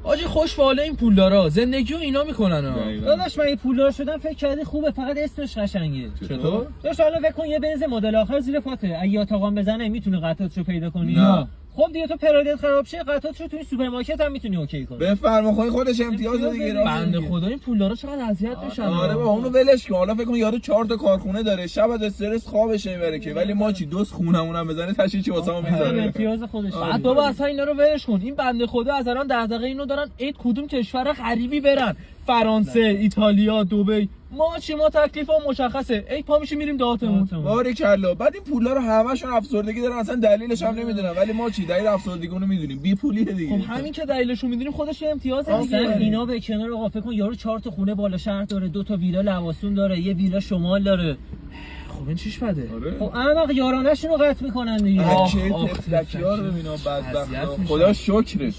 آجی خوش به حال این پولدارا زندگیو اینا میکنن ها. داداش من این پولدار شدن فکر کردی خوبه، فقط اسمش قشنگه. چطور؟ داداش حالا فکر کن یه بنز مدل آخر زیر پاته، اگه یاتاقان بزنه میتونه قطعاتشو پیدا کنی؟ نه. خب دیگه تو پرایدت خراب شه قطعاتشو تو این سوپرمارکت هم میتونی اوکی کنی. بفرما خودش امتیاز دیگه. بنده خدا این پولدارا چقدر اذیت میشن. آره بابا اونو ولش کن. حالا فکر کن یارو 4 تا کارخونه داره، شب از استرس خوابش نمیبره که، ولی ما چی دوست خونمون هم بزنه تشی چی واسمون میذاره. امتیاز خودش. بعد بابا اصلا اینا رو ولش کن. این بنده خدا از الان 10 دقیقه اینو دارن اید کدوم کشور غریبی برن، فرانسه، ایتالیا، دبی. ما چی، ما تکلیفم مشخصه، ای پا میشیم میریم دهاتمون. باریکلا. بعد این پولا رو همشون افسردگی دارن، اصلا دلیلش هم نمیدونن، ولی ما چی دلیل افسردگی اونو میدونیم، بی پولیه دیگه. خب همین که دلیلش رو میدونیم خودش یه امتیازه اصلا دیگه. اینا به کنار آقا فکر کن یارو 4 تا خونه بالا شهر داره، 2 تا ویلا لواسون داره، یه ویلا شمال داره. خب این چیش بده؟ آره. خب احمق یارانه‌شون رو قطع میکنن دیگه. بچه تفلکی‌ها رو ببینا بدبختا. خدا شکرش.